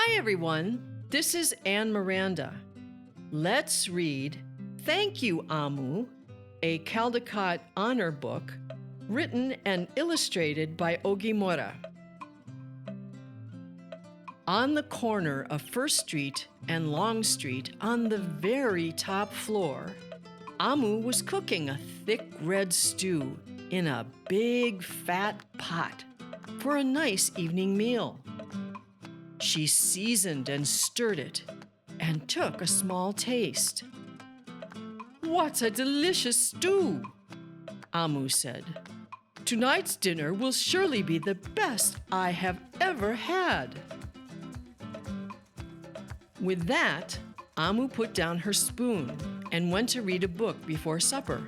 Hi everyone, this is Anne Miranda. Let's read Thank You OMU, a Caldecott Honor book written and illustrated by Oge Mora. On the corner of First Street and Long Street, on the very top floor, Omu was cooking a thick red stew in a big fat pot for a nice evening meal. She seasoned and stirred it and took a small taste. "What a delicious stew," Omu said. "Tonight's dinner will surely be the best I have ever had." With that, Omu put down her spoon and went to read a book before supper.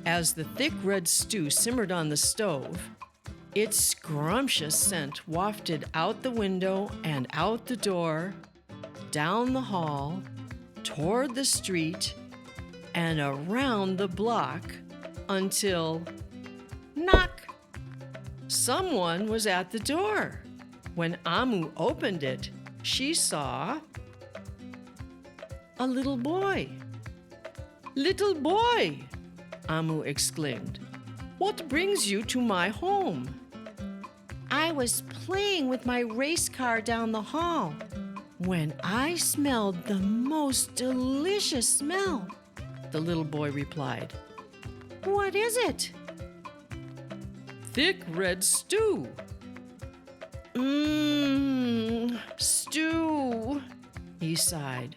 As the thick red stew simmered on the stove, its scrumptious scent wafted out the window and out the door, down the hall, toward the street, and around the block until, knock! Someone was at the door. When Omu opened it, she saw a little boy. "Little boy," Omu exclaimed, "what brings you to my home?" "I was playing with my race car down the hall when I smelled the most delicious smell," the little boy replied. "What is it?" "Thick red stew." Stew," he sighed.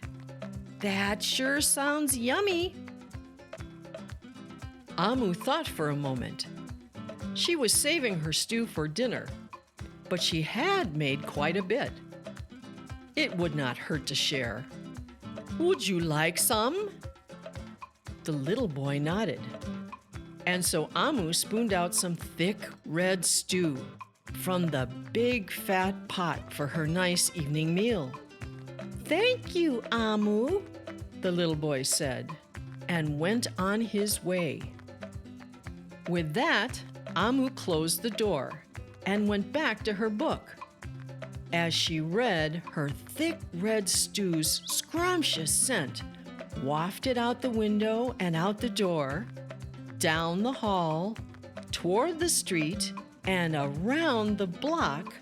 "That sure sounds yummy." Omu thought for a moment. She was saving her stew for dinner, but she had made quite a bit. It would not hurt to share. "Would you like some?" The little boy nodded. And so Omu spooned out some thick red stew from the big fat pot for her nice evening meal. "Thank you, Omu," the little boy said, and went on his way. With that, Omu closed the door and went back to her book. As she read, her thick red stew's scrumptious scent wafted out the window and out the door, down the hall, toward the street, and around the block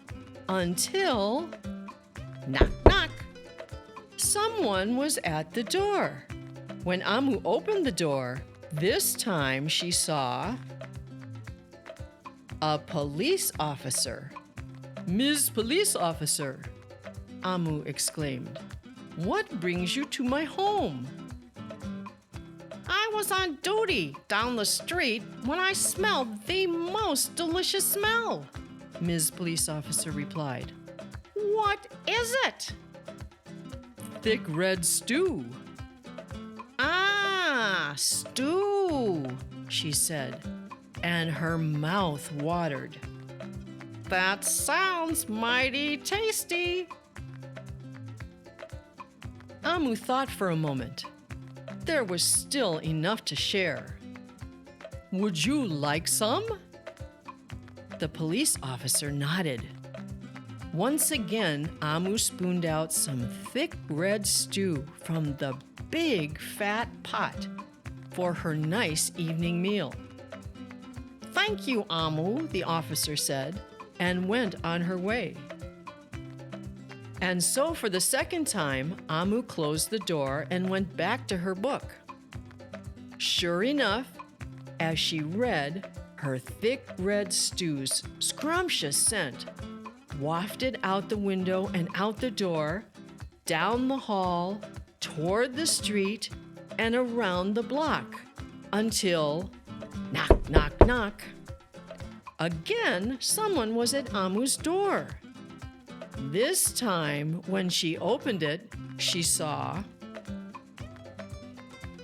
until, knock, knock! Someone was at the door. When Omu opened the door, this time she saw a police officer. "Ms. Police Officer," Omu exclaimed, "what brings you to my home?" "I was on duty down the street when I smelled the most delicious smell," Ms. Police Officer replied. "What is it?" "Thick red stew." "Ah, stew," she said, and her mouth watered. "That sounds mighty tasty." Omu thought for a moment. There was still enough to share. "Would you like some?" The police officer nodded. Once again, Omu spooned out some thick red stew from the big fat pot for her nice evening meal. "Thank you, Omu," the officer said, and went on her way. And so for the second time, Omu closed the door and went back to her book. Sure enough, as she read, her thick red stew's scrumptious scent wafted out the window and out the door, down the hall, toward the street, and around the block, until, knock, knock, knock. Again, someone was at Omu's door. This time, when she opened it, she saw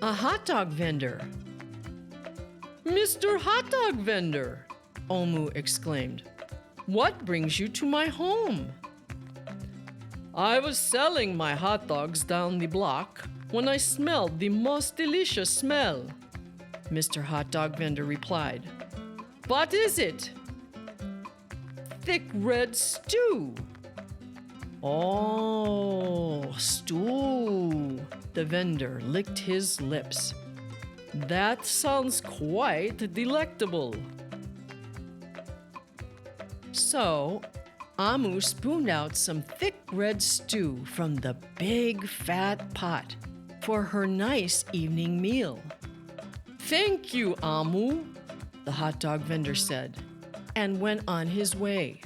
a hot dog vendor. "Mr. Hot Dog Vendor," Omu exclaimed, "what brings you to my home?" "I was selling my hot dogs down the block when I smelled the most delicious smell," Mr. Hot Dog Vendor replied. "What is it?" "Thick red stew." Oh, stew. The vendor licked his lips. That sounds quite delectable. So, Omu spooned out some thick red stew from the big fat pot for her nice evening meal. Thank you, Omu, the hot dog vendor said, and went on his way.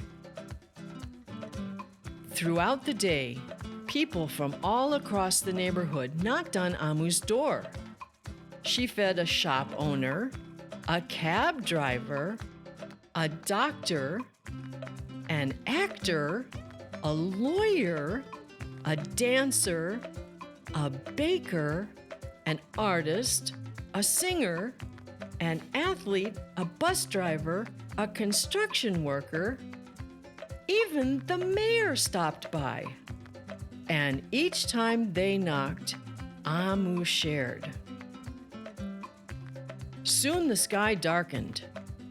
Throughout the day, people from all across the neighborhood knocked on Amu's door. She fed a shop owner, a cab driver, a doctor, an actor, a lawyer, a dancer, a baker, an artist, a singer, an athlete, a bus driver, a construction worker. Even the mayor stopped by. And each time they knocked, Omu shared. Soon the sky darkened,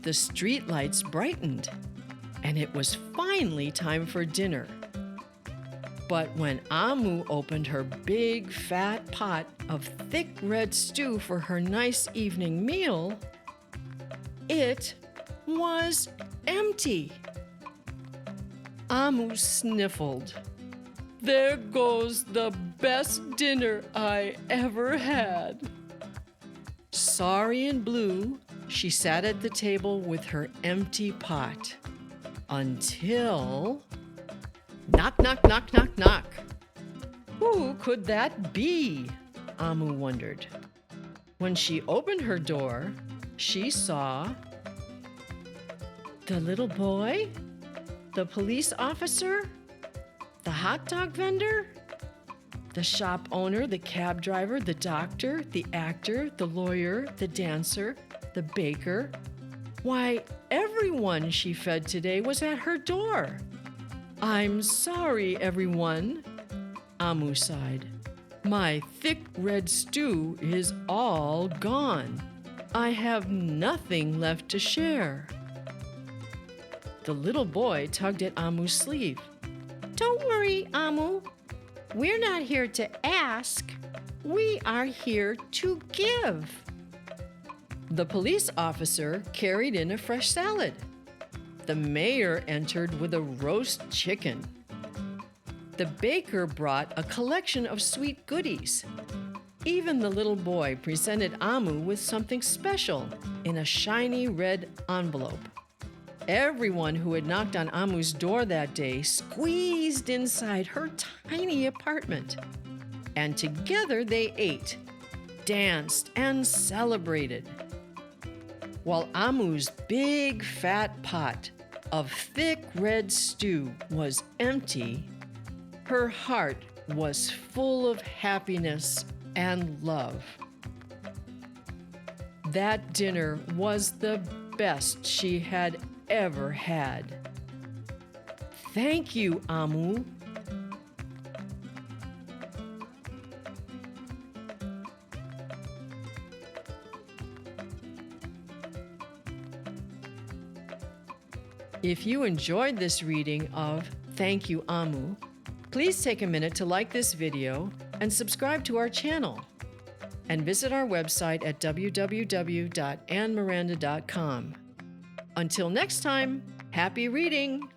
the streetlights brightened, and it was finally time for dinner. But when Omu opened her big fat pot of thick red stew for her nice evening meal, it was empty. Omu sniffled. There goes the best dinner I ever had. Sorry and blue, she sat at the table with her empty pot. Until... Knock, knock, knock, knock, knock. Who could that be? Omu wondered. When she opened her door, she saw the little boy, the police officer, the hot dog vendor, the shop owner, the cab driver, the doctor, the actor, the lawyer, the dancer, the baker. Why, everyone she fed today was at her door. I'm sorry, everyone, Omu sighed. My thick red stew is all gone. I have nothing left to share. The little boy tugged at Amu's sleeve. Don't worry, Omu. We're not here to ask. We are here to give. The police officer carried in a fresh salad. The mayor entered with a roast chicken. The baker brought a collection of sweet goodies. Even the little boy presented Omu with something special in a shiny red envelope. Everyone who had knocked on Amu's door that day squeezed inside her tiny apartment. And together they ate, danced, and celebrated. While Amu's big fat pot of thick red stew was empty, her heart was full of happiness and love. That dinner was the best she had ever had. Thank you, Omu. If you enjoyed this reading of Thank You Omu, please take a minute to like this video and subscribe to our channel. And visit our website at www.annemiranda.com. Until next time, happy reading!